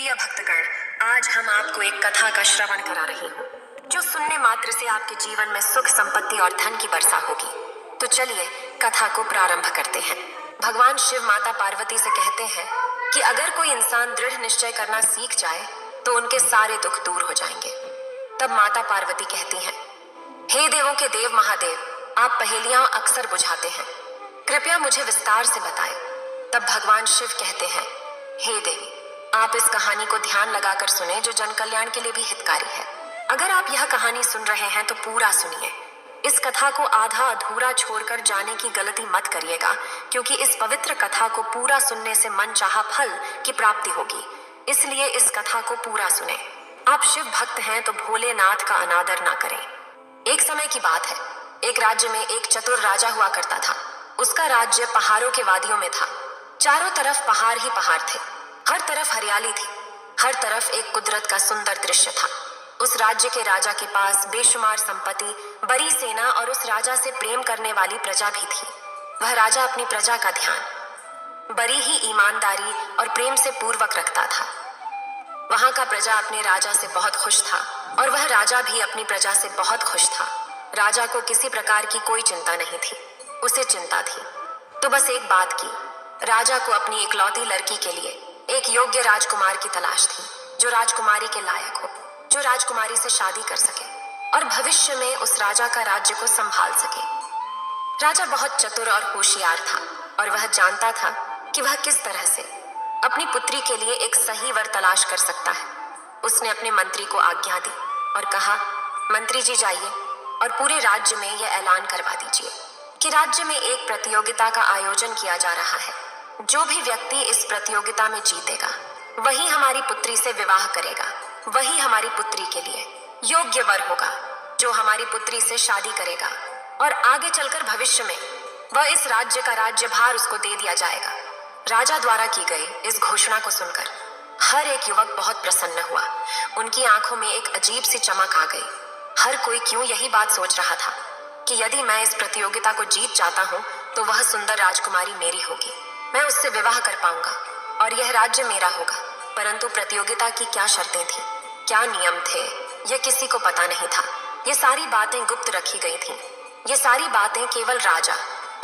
प्रिय भक्तगण, आज हम आपको एक कथा का श्रवण करा रही हूँ, जो सुनने मात्र से आपके जीवन में सुख, संपत्ति और धन की वर्षा होगी। तो चलिए कथा को प्रारंभ करते हैं। भगवान शिव माता पार्वती से कहते हैं कि अगर कोई इंसान दृढ़ निश्चय करना सीख जाए तो उनके सारे दुख दूर हो जाएंगे। तब माता पार्वती कहती हैं, हे देवों के देव महादेव, आप पहेलियां अक्सर बुझाते हैं, कृपया मुझे विस्तार से बताएं। तब भगवान शिव कहते हैं, हे देवी, आप इस कहानी को ध्यान लगाकर सुने जो जन कल्याण के लिए भी हितकारी है। अगर आप यह कहानी सुन रहे हैं तो पूरा सुनिए। इस कथा को आधा अधूरा छोड़कर जाने की गलती मत करिएगा, क्योंकि इस पवित्र कथा को पूरा सुनने से मनचाहा फल की प्राप्ति होगी। इसलिए इस कथा को पूरा सुने। आप शिव भक्त हैं तो भोलेनाथ का अनादर ना करें। एक समय की बात है, एक राज्य में एक चतुर राजा हुआ करता था। उसका राज्य पहाड़ों के वादियों में था। चारों तरफ पहाड़ ही पहाड़ थे, हर तरफ हरियाली थी, हर तरफ एक कुदरत का सुंदर दृश्य था। उस राज्य के राजा के पास बेशुमार संपत्ति, बड़ी सेना और उस राजा से प्रेम करने वाली प्रजा भी थी। वह राजा अपनी प्रजा का ध्यान बड़ी ही ईमानदारी और प्रेम से पूर्वक रखता था। वहां का प्रजा अपने राजा से बहुत खुश था और वह राजा भी अपनी प्रजा से बहुत खुश था। राजा को किसी प्रकार की कोई चिंता नहीं थी, उसे चिंता थी तो बस एक बात की। राजा को अपनी इकलौती लड़की के लिए एक योग्य राजकुमार की तलाश थी, जो राजकुमारी के लायक हो, जो राजकुमारी से शादी कर सके और भविष्य में उस राजा का राज्य को संभाल सके। राजा बहुत चतुर और होशियार था और वह जानता था कि वह किस तरह से अपनी पुत्री के लिए एक सही वर तलाश कर सकता है। उसने अपने मंत्री को आज्ञा दी और कहा, मंत्री जी जाइए और पूरे राज्य में यह ऐलान करवा दीजिए कि राज्य में एक प्रतियोगिता का आयोजन किया जा रहा है। जो भी व्यक्ति इस प्रतियोगिता में जीतेगा वही हमारी पुत्री से विवाह करेगा, वही हमारी पुत्री के लिए योग्य वर होगा, जो हमारी पुत्री से शादी करेगा और आगे चलकर भविष्य में वह इस राज्य का राज्यभार उसको दे दिया जाएगा। राजा द्वारा की गई इस घोषणा को सुनकर हर एक युवक बहुत प्रसन्न हुआ। उनकी आंखों में एक अजीब सी चमक आ गई। हर कोई क्यों यही बात सोच रहा था कि यदि मैं इस प्रतियोगिता को जीत जाता हूँ तो वह सुंदर राजकुमारी मेरी होगी, मैं उससे विवाह कर पाऊंगा और यह राज्य मेरा होगा। परंतु प्रतियोगिता की क्या शर्तें थी, क्या नियम थे, यह किसी को पता नहीं था। ये सारी बातें गुप्त रखी गई थीं। ये सारी बातें केवल राजा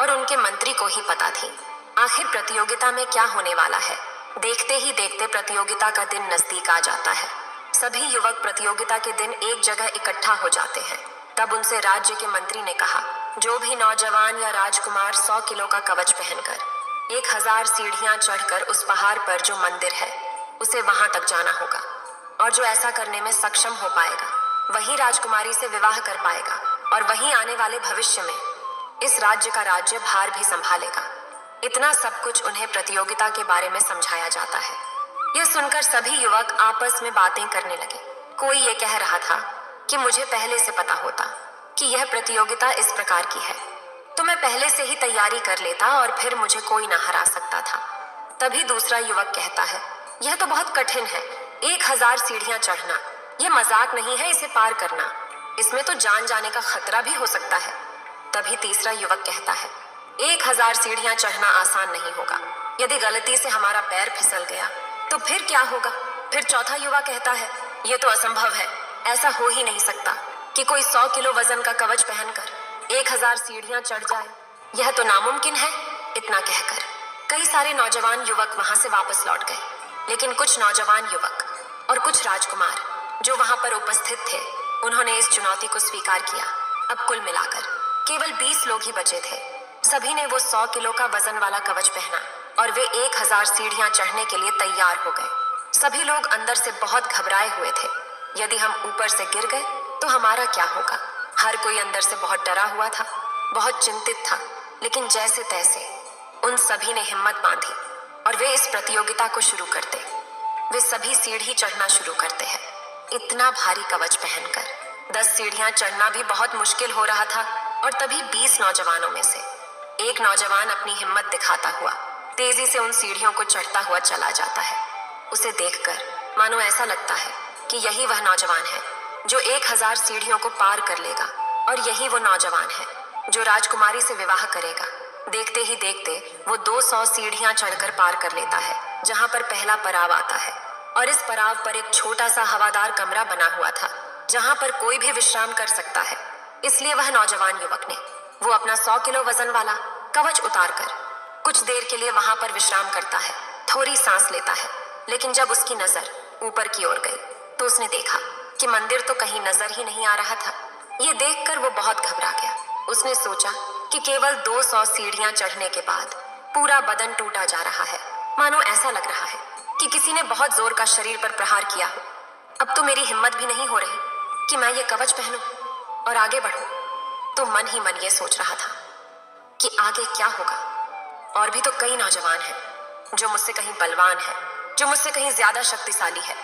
और उनके मंत्री को ही पता थी। आखिर प्रतियोगिता में क्या होने वाला है। देखते ही देखते प्रतियोगिता का दिन नजदीक आ जाता है। सभी युवक प्रतियोगिता के दिन एक जगह इकट्ठा हो जाते हैं। तब उनसे राज्य के मंत्री ने कहा, जो भी नौजवान या राजकुमार 100 किलो का कवच पहनकर 1000 सीढ़ियां चढ़कर उस पहाड़ पर जो मंदिर है उसे वहां तक जाना होगा, और जो ऐसा करने में सक्षम हो पाएगा वही राजकुमारी से विवाह कर पाएगा और वही आने वाले भविष्य में इस राज्य का राज्य भार भी संभालेगा। इतना सब कुछ उन्हें प्रतियोगिता के बारे में समझाया जाता है। यह सुनकर सभी युवक आपस में बातें करने लगे। कोई ये कह रहा था कि मुझे पहले से पता होता कि यह प्रतियोगिता इस प्रकार की है तो मैं पहले से ही तैयारी कर लेता और फिर मुझे कोई ना हरा सकता था। तभी दूसरा युवक कहता है, यह तो बहुत कठिन है, 1000 सीढ़ियां चढ़ना, यह मजाक नहीं है, इसे पार करना, इसमें तो जान जाने का खतरा भी हो सकता है। तभी तीसरा युवक कहता है, 1000 सीढ़ियां चढ़ना आसान नहीं होगा, यदि गलती से हमारा पैर फिसल गया तो फिर क्या होगा। फिर चौथा युवा कहता है, यह तो असंभव है, ऐसा हो ही नहीं सकता कि कोई 100 किलो वजन का कवच पहनकर 1000 सीढ़ियां चढ़ जाए, यह तो नामुमकिन है। इतना कहकर कई सारे नौजवान युवक वहां से वापस लौट गए, लेकिन कुछ नौजवान युवक और कुछ राजकुमार जो वहां पर उपस्थित थे, उन्होंने इस चुनौती को स्वीकार किया। अब कुल मिलाकर केवल 20 लोग ही बचे थे। सभी ने वो 100 किलो का वजन वाला कवच पहना और वे 1000 सीढ़ियां चढ़ने के लिए तैयार हो गए। सभी लोग अंदर से बहुत घबराए हुए थे। यदि हम ऊपर से गिर गए तो हमारा क्या होगा। हर कोई अंदर से बहुत डरा हुआ था, बहुत चिंतित था। लेकिन जैसे तैसे उन सभी ने हिम्मत बांधी और वे इस प्रतियोगिता को शुरू करते। वे सभी सीढ़ी चढ़ना शुरू करते हैं। इतना भारी कवच पहनकर 10 सीढ़ियां चढ़ना भी बहुत मुश्किल हो रहा था। और तभी 20 नौजवानों में से एक नौजवान अपनी हिम्मत दिखाता हुआ तेजी से उन सीढ़ियों को चढ़ता हुआ चला जाता है। उसे देखकर मानो ऐसा लगता है कि यही वह नौजवान है जो 1000 सीढ़ियों को पार कर लेगा, और यही वो नौजवान है जो राजकुमारी से विवाह करेगा। देखते ही देखते वो 200 सीढ़ियां चढ़कर पार कर लेता है, जहां पर पहला पड़ाव आता है। और इस पड़ाव पर एक छोटा सा हवादार कमरा बना हुआ था जहां पर कोई भी विश्राम कर सकता है। इसलिए वह नौजवान युवक ने वो अपना 100 किलो वजन वाला कवच उतारकर कुछ देर के लिए वहां पर विश्राम करता है, थोड़ी सांस लेता है। लेकिन जब उसकी नजर ऊपर की ओर गई तो उसने देखा कि मंदिर तो कहीं नजर ही नहीं आ रहा था। ये देखकर वो बहुत घबरा गया। उसने सोचा कि केवल 200 सीढ़ियां चढ़ने के बाद पूरा बदन टूटा जा रहा है, मानो ऐसा लग रहा है कि किसी ने बहुत जोर का शरीर पर प्रहार किया हो। अब तो मेरी हिम्मत भी नहीं हो रही कि मैं ये कवच पहनूं और आगे बढ़ूं। तो मन ही मन ये सोच रहा था कि आगे क्या होगा। और भी तो कई नौजवान हैं जो मुझसे कहीं बलवान है, जो मुझसे कहीं ज्यादा शक्तिशाली है,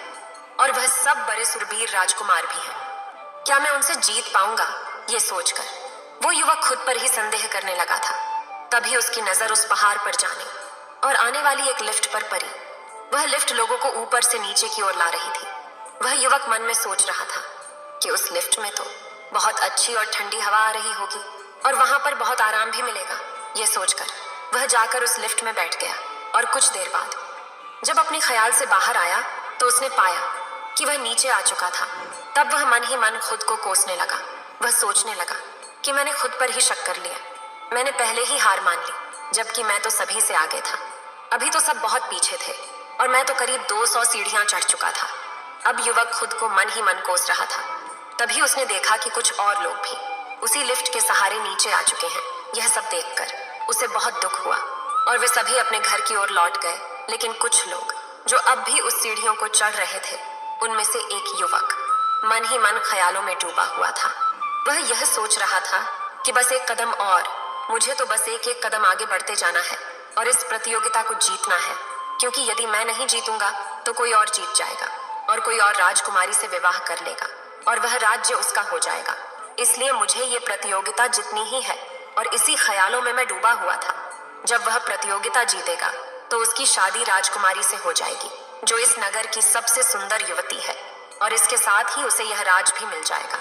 और वह सब बड़े सुरवीर राजकुमार भी हैं। क्या मैं उनसे जीत पाऊंगा? ये सोचकर वो युवक खुद पर ही संदेह करने लगा था। तभी उसकी नजर उस पहाड़ पर जाने और आने वाली एक लिफ्ट पर पड़ी। वह लिफ्ट लोगों को ऊपर से नीचे की ओर ला रही थी। वह युवक मन में सोच रहा था कि उस लिफ्ट में तो बहुत अच्छी और ठंडी हवा आ रही होगी और वहां पर बहुत आराम भी मिलेगा। ये सोचकर वह जाकर उस लिफ्ट में बैठ गया और कुछ देर बाद जब अपने ख्याल से बाहर आया तो उसने पाया कि वह नीचे आ चुका था। तब वह मन ही मन खुद को कोसने लगा। वह सोचने लगा कि मैंने खुद पर ही शक कर लिया। मैंने पहले ही हार मान ली, जबकि मैं तो सभी से आगे था। अभी तो सब बहुत पीछे थे और मैं तो करीब 200 सीढ़ियां चढ़ चुका था। अब युवक खुद को मन ही मन कोस रहा था। तभी उसने देखा कि कुछ और लोग भी उसी लिफ्ट के सहारे नीचे आ चुके हैं। यह सब देखकर उसे बहुत दुख हुआ और वे सभी अपने घर की ओर लौट गए। लेकिन कुछ लोग जो अब भी उस सीढ़ियों को चढ़ रहे थे, उनमें से एक युवक मन ही मन ख्यालों में डूबा हुआ था। वह यह सोच रहा था कि बस एक कदम और, मुझे तो बस एक एक कदम आगे बढ़ते जाना है और इस प्रतियोगिता को जीतना है, क्योंकि यदि मैं नहीं जीतूंगा तो कोई और जीत जाएगा और कोई और राजकुमारी से विवाह कर लेगा और वह राज्य उसका हो जाएगा। इसलिए मुझे ये प्रतियोगिता जीतनी ही है। और इसी ख्यालों में मैं डूबा हुआ था। जब वह प्रतियोगिता जीतेगा तो उसकी शादी राजकुमारी से हो जाएगी, जो इस नगर की सबसे सुंदर युवती है, और इसके साथ ही उसे यह राज भी मिल जाएगा।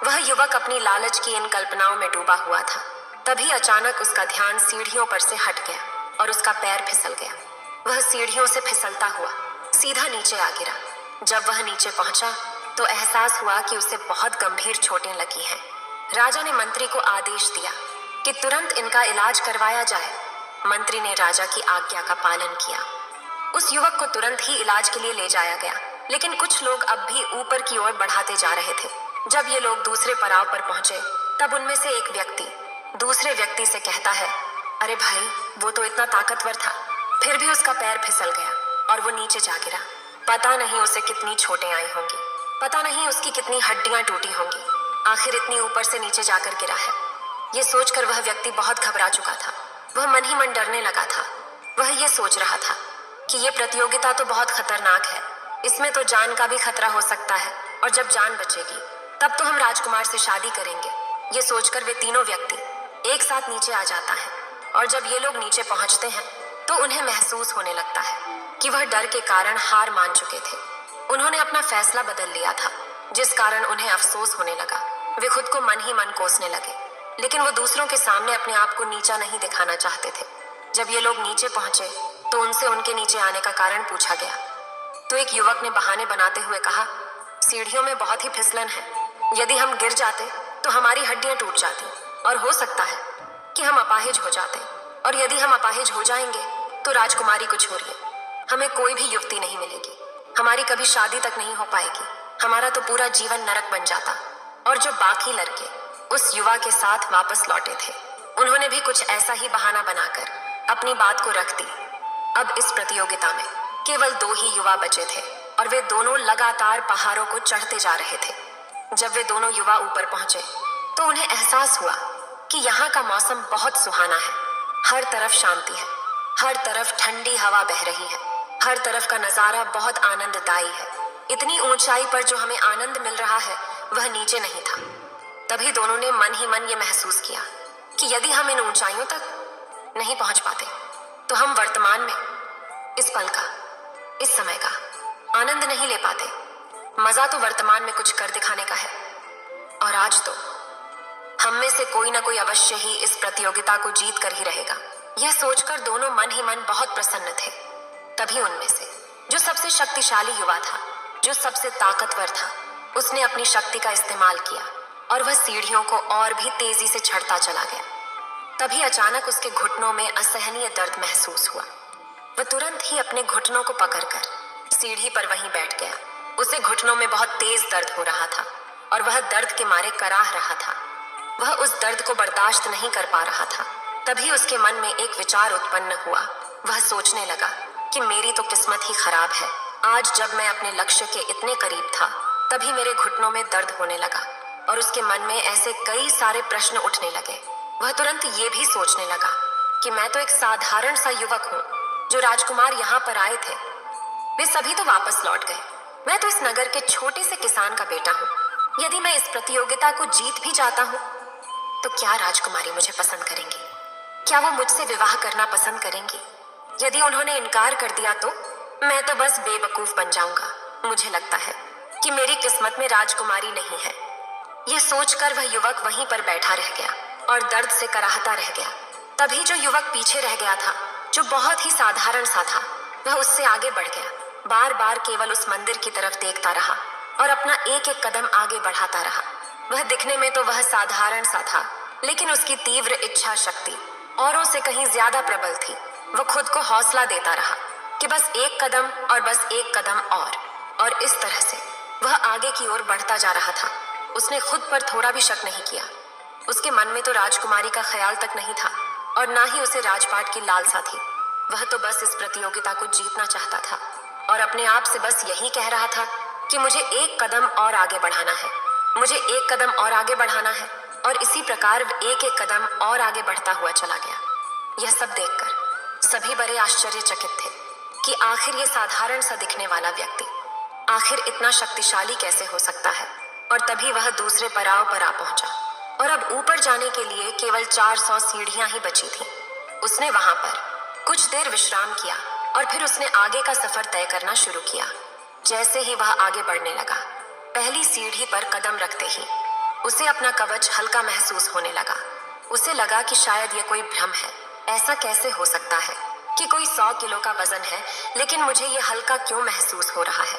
वह युवक अपनी लालच की इन कल्पनाओं में डूबा हुआ था। तभी अचानक उसका ध्यान सीढ़ियों पर से हट गया और उसका पैर फिसल गया। वह सीढ़ियों से फिसलता हुआ सीधा नीचे आ गिरा। जब वह नीचे पहुंचा तो एहसास हुआ कि उसे बहुत गंभीर चोटें लगी हैं। राजा ने मंत्री को आदेश दिया कि तुरंत इनका इलाज करवाया जाए। मंत्री ने राजा की आज्ञा का पालन किया। उस युवक को तुरंत ही इलाज के लिए ले जाया गया, लेकिन कुछ लोग अब भी ऊपर की ओर बढ़ाते जा रहे थे। जब ये लोग दूसरे पड़ाव पर पहुंचे तब उनमें से एक व्यक्ति दूसरे व्यक्ति से कहता है, अरे भाई, वो तो इतना ताकतवर था, फिर भी उसका पैर फिसल गया और वो नीचे जा गिरा। पता नहीं उसे कितनी चोटें आई होंगी, पता नहीं उसकी कितनी हड्डियां टूटी होंगी, आखिर इतनी ऊपर से नीचे जाकर गिरा है। ये सोचकर वह व्यक्ति बहुत घबरा चुका था। वह मन ही मन डरने लगा था। वह ये सोच रहा था कि ये प्रतियोगिता तो बहुत खतरनाक है, इसमें तो जान का भी खतरा हो सकता है, और जब जान बचेगी तब तो हम राजकुमार से शादी करेंगे। ये सोचकर वे तीनों व्यक्ति एक साथ नीचे आ जाता है, और जब ये लोग नीचे पहुंचते हैं तो उन्हें महसूस होने लगता है कि वह डर के कारण हार मान चुके थे। उन्होंने अपना फैसला बदल लिया था, जिस कारण उन्हें अफसोस होने लगा। वे खुद को मन ही मन कोसने लगे, लेकिन वो दूसरों के सामने अपने आप को नीचा नहीं दिखाना चाहते थे। जब ये लोग नीचे पहुंचे तो उनसे उनके नीचे आने का कारण पूछा गया, तो एक युवक ने बहाने बनाते हुए कहा, सीढ़ियों में बहुत ही फिसलन है, यदि हम गिर जाते तो हमारी हड्डियां टूट जाती और हो सकता है कि हम अपाहिज हो जाते, और यदि हम अपाहिज हो जाएंगे तो राजकुमारी को छोड़िए, हमें कोई भी युवती नहीं मिलेगी, हमारी कभी शादी तक नहीं हो पाएगी, हमारा तो पूरा जीवन नरक बन जाता। और जो बाकी लड़के उस युवा के साथ वापस लौटे थे, उन्होंने भी कुछ ऐसा ही बहाना बनाकर अपनी बात को रख दी। अब इस प्रतियोगिता में केवल 2 ही युवा बचे थे और वे दोनों लगातार पहाड़ों को चढ़ते जा रहे थे। जब वे दोनों युवा ऊपर पहुंचे तो उन्हें एहसास हुआ कि यहाँ का मौसम बहुत सुहाना है। हर तरफ शांति है, हर तरफ ठंडी हवा बह रही है, हर तरफ का नजारा बहुत आनंददायी है। इतनी ऊंचाई पर जो हमें आनंद मिल रहा है वह नीचे नहीं था। तभी दोनों ने मन ही मन ये महसूस किया कि यदि हम इन ऊंचाइयों तक नहीं पहुंच पाते तो हम वर्तमान में इस पल का, इस समय का आनंद नहीं ले पाते। मजा तो वर्तमान में कुछ कर दिखाने का है, और आज तो हम में से कोई ना कोई अवश्य ही इस प्रतियोगिता को जीत कर ही रहेगा। यह सोचकर दोनों मन ही मन बहुत प्रसन्न थे। तभी उनमें से जो सबसे शक्तिशाली युवा था, जो सबसे ताकतवर था, उसने अपनी शक्ति का इस्तेमाल किया और वह सीढ़ियों को और भी तेजी से चढ़ता चला गया। तभी अचानक उसके घुटनों में असहनीय दर्द महसूस हुआ। वह तुरंत ही अपने घुटनों को पकड़कर सीढ़ी पर वहीं बैठ गया। उसे घुटनों में बहुत तेज दर्द हो रहा था और वह दर्द के मारे कराह रहा था। वह उस दर्द को बर्दाश्त नहीं कर पा रहा था। तभी उसके मन में एक विचार उत्पन्न हुआ। वह सोचने लगा कि मेरी तो किस्मत ही खराब है। आज जब मैं अपने लक्ष्य के इतने करीब था, तभी मेरे घुटनों में दर्द होने लगा और उसके मन में ऐसे कई सारे प्रश्न उठने लगे। वह तुरंत ये भी सोचने लगा कि मैं तो एक साधारण सा युवक हूँ। जो राजकुमार यहाँ पर आए थे, वे सभी तो वापस लौट गए। मैं तो इस नगर के छोटे से किसान का बेटा हूँ। यदि मैं इस प्रतियोगिता को जीत भी जाता हूँ, तो क्या राजकुमारी मुझे पसंद करेंगी? क्या वो मुझसे विवाह करना पसंद करेंगी? यदि उन्होंने इनकार कर दिया तो मैं तो बस बेवकूफ बन जाऊंगा। मुझे लगता है कि मेरी किस्मत में राजकुमारी नहीं है। यह सोचकर वह युवक वहीं पर बैठा रह गया और दर्द से कराहता रह गया। तभी जो युवक पीछे रह गया था, जो बहुत ही साधारण सा था, वह उससे आगे बढ़ गया। बार बार केवल उस मंदिर की तरफ देखता रहा और अपना एक एक कदम आगे बढ़ाता रहा। वह दिखने में तो वह साधारण सा था, लेकिन उसकी तीव्र इच्छा शक्ति औरों से कहीं ज्यादा प्रबल थी। वह खुद को हौसला देता रहा कि बस एक कदम और बस एक कदम और इस तरह से वह आगे की ओर बढ़ता जा रहा था। उसने खुद पर थोड़ा भी शक नहीं किया। उसके मन में तो राजकुमारी का ख्याल तक नहीं था और ना ही उसे राजपाट की लालसा थी। वह तो बस इस प्रतियोगिता को जीतना चाहता था और अपने आप से बस यही कह रहा था कि मुझे एक कदम और आगे बढ़ाना है, मुझे एक कदम और आगे बढ़ाना है। और इसी प्रकार एक एक कदम और आगे बढ़ता हुआ चला गया। यह सब देखकर सभी बड़े आश्चर्यचकित थे कि आखिर ये साधारण सा दिखने वाला व्यक्ति आखिर इतना शक्तिशाली कैसे हो सकता है। और तभी वह दूसरे पड़ाव पर आ पहुंचा और अब ऊपर जाने के लिए केवल 400 सीढ़ियां ही बची थीं। उसने वहां पर कुछ देर विश्राम किया और फिर उसने आगे का सफर तय करना शुरू किया। जैसे ही वह आगे बढ़ने लगा, पहली सीढ़ी पर कदम रखते ही उसे अपना कवच हल्का महसूस होने लगा। उसे लगा कि शायद ये कोई भ्रम है। ऐसा कैसे हो सकता है कि कोई 100 किलो का वजन है, लेकिन मुझे ये हल्का क्यों महसूस हो रहा है?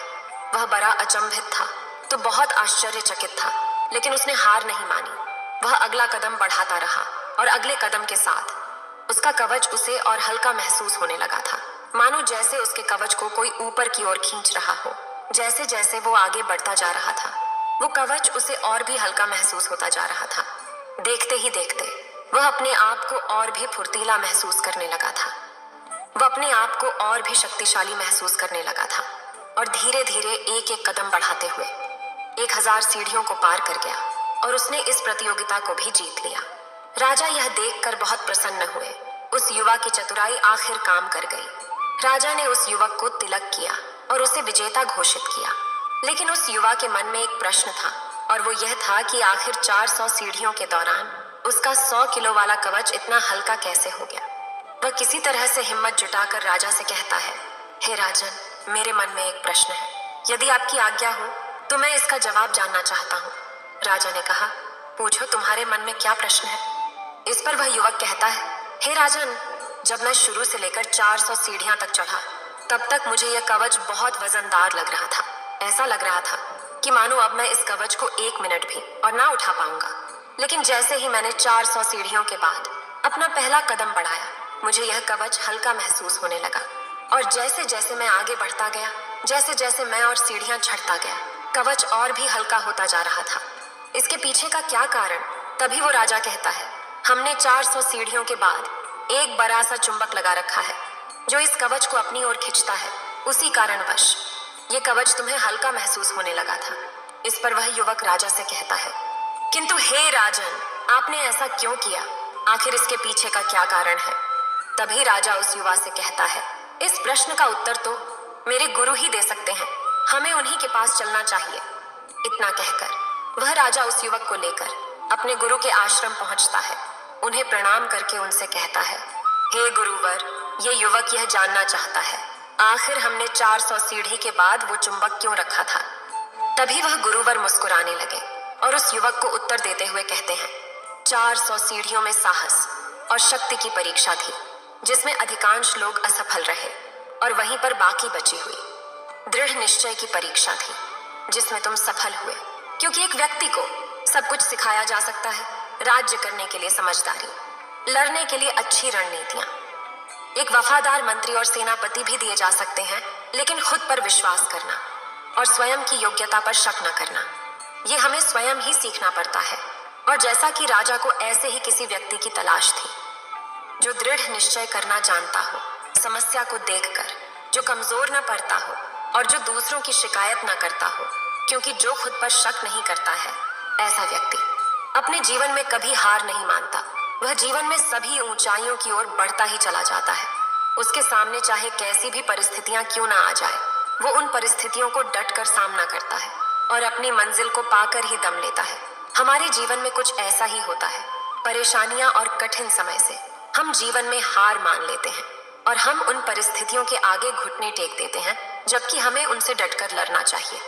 वह बड़ा अचंभित था, तो बहुत आश्चर्यचकित था, लेकिन उसने हार नहीं मानी। वह अगला कदम बढ़ाता रहा और अगले कदम के साथ उसका कवच उसे और हल्का महसूस होने लगा था, मानो जैसे उसके कवच को कोई ऊपर की ओर खींच रहा हो। जैसे जैसे वो आगे बढ़ता जा रहा था, वो कवच उसे और भी हल्का महसूस होता जा रहा था। देखते ही देखते वह अपने आप को और भी फुर्तीला महसूस करने लगा था। वह अपने आप को और भी शक्तिशाली महसूस करने लगा था और धीरे धीरे एक एक कदम बढ़ाते हुए 1000 सीढ़ियों को पार कर गया और उसने इस प्रतियोगिता को भी जीत लिया। राजा यह देखकर बहुत प्रसन्न हुए। उस युवा की चतुराई आखिर काम कर गई। राजा ने उस युवक को तिलक किया और उसे विजेता घोषित किया। लेकिन उस युवा के मन में एक प्रश्न था और वो यह था कि आखिर 400 सीढ़ियों के दौरान उसका 100 किलो वाला कवच इतना हल्का कैसे हो गया। वह किसी तरह से हिम्मत जुटाकर राजा से कहता है, हे राजन, मेरे मन में एक प्रश्न है। यदि आपकी आज्ञा हो तो मैं इसका जवाब जानना चाहता हूँ। राजा ने कहा, पूछो, तुम्हारे मन में क्या प्रश्न है? इस पर वह युवक कहता है, हे राजन, जब मैं शुरू से लेकर 400 सीढ़ियां तक चढ़ा, तब तक मुझे यह कवच बहुत वजनदार लग रहा था। ऐसा लग रहा था कि मानो अब मैं इस कवच को 1 मिनट भी और ना उठा पाऊंगा। लेकिन जैसे ही मैंने 400 सीढ़ियों के बाद अपना पहला कदम बढ़ाया, मुझे यह कवच हल्का महसूस होने लगा। और जैसे जैसे मैं आगे बढ़ता गया, जैसे जैसे मैं और सीढ़ियां चढ़ता गया, कवच और भी हल्का होता जा रहा था। इसके पीछे का क्या कारण? तभी वो राजा कहता है, हमने 400 सीढ़ियों के बाद एक बड़ा सा चुंबक लगा रखा है जो इस कवच को अपनी ओर खींचता है। उसी कारणवश ये कवच तुम्हें हल्का महसूस होने लगा था। इस पर वह युवक राजा से कहता है, किंतु हे राजन, आपने ऐसा क्यों किया? आखिर इसके पीछे का क्या कारण है? तभी राजा उस युवा से कहता है, इस प्रश्न का उत्तर तो मेरे गुरु ही दे सकते हैं। हमें उन्हीं के पास चलना चाहिए। इतना कहकर वह राजा उस युवक को लेकर अपने गुरु के आश्रम पहुंचता है। उन्हें प्रणाम करके उनसे कहता है, हे गुरुवर, ये युवक यह जानना चाहता है, आखिर हमने 400 सीढ़ी के बाद वो चुंबक क्यों रखा था? तभी वह गुरुवर मुस्कुराने लगे और उस युवक को उत्तर देते हुए कहते हैं, 400 सीढ़ियों में साहस और शक्ति की परीक्षा थी, जिसमें अधिकांश लोग असफल रहे और वहीं पर बाकी बची हुई दृढ़ निश्चय की परीक्षा थी जिसमें तुम सफल हुए, क्योंकि एक व्यक्ति को सब कुछ सिखाया जा सकता है। राज्य करने के लिए समझदारी, लड़ने के लिए अच्छी रणनीतियां, एक वफादार मंत्री और सेनापति भी दिए जा सकते हैं, लेकिन खुद पर विश्वास करना और स्वयं की योग्यता पर शक न करना, ये हमें स्वयं ही सीखना पड़ता है। और जैसा कि राजा को ऐसे ही किसी व्यक्ति की तलाश थी जो दृढ़ निश्चय करना जानता हो, समस्या को देखकर, जो कमजोर न पड़ता हो और जो दूसरों की शिकायत न करता हो, क्योंकि जो खुद पर शक नहीं करता है, ऐसा व्यक्ति अपने जीवन में कभी हार नहीं मानता। वह जीवन में सभी ऊंचाइयों की ओर बढ़ता ही चला जाता है। उसके सामने चाहे कैसी भी परिस्थितियां क्यों ना आ जाए, वो उन परिस्थितियों को डटकर सामना करता है और अपनी मंजिल को पाकर ही दम लेता है। हमारे जीवन में कुछ ऐसा ही होता है। परेशानियां और कठिन समय से हम जीवन में हार मान लेते हैं और हम उन परिस्थितियों के आगे घुटने टेक देते हैं, जबकि हमें उनसे डटकर लड़ना चाहिए,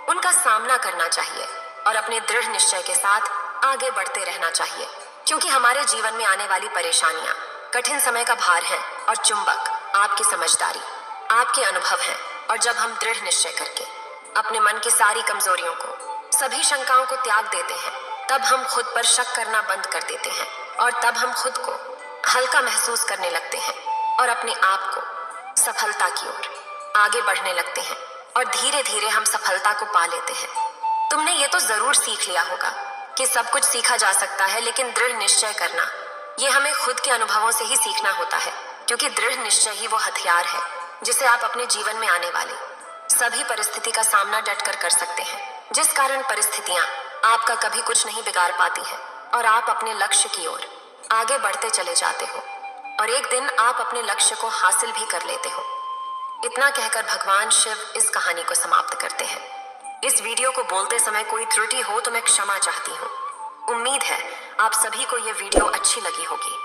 उनका सामना करना चाहिए और अपने दृढ़ निश्चय के साथ आगे बढ़ते रहना चाहिए, क्योंकि हमारे जीवन में आने वाली परेशानियां कठिन समय का भार है और चुंबक आपकी समझदारी, आपके अनुभव हैं। और जब हम दृढ़ निश्चय करके अपने मन की सारी कमजोरियों को, सभी शंकाओं को त्याग देते हैं, तब हम खुद पर शक करना बंद कर देते हैं और तब हम खुद को हल्का महसूस करने लगते हैं और अपने आप को सफलता की ओर आगे बढ़ने लगते हैं और धीरे धीरे हम सफलता को पा लेते हैं। तुमने ये तो जरूर सीख लिया होगा कि सब कुछ सीखा जा सकता है, लेकिन दृढ़ निश्चय करना, ये हमें खुद के अनुभवों से ही सीखना होता है, क्योंकि दृढ़ निश्चय ही वो हथियार है जिसे आप अपने जीवन में आने वाली सभी परिस्थिति का सामना डटकर कर सकते हैं, जिस कारण परिस्थितियां आपका कभी कुछ नहीं बिगाड़ पाती हैं और आप अपने लक्ष्य की ओर आगे बढ़ते चले जाते हो और एक दिन आप अपने लक्ष्य को हासिल भी कर लेते हो। इतना कहकर भगवान शिव इस कहानी को समाप्त करते हैं। इस वीडियो को बोलते समय कोई त्रुटि हो तो मैं क्षमा चाहती हूँ। उम्मीद है आप सभी को ये वीडियो अच्छी लगी होगी।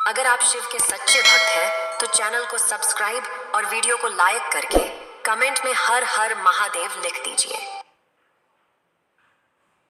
अगर आप शिव के सच्चे भक्त हैं तो चैनल को सब्सक्राइब और वीडियो को लाइक करके कमेंट में हर हर महादेव लिख दीजिए।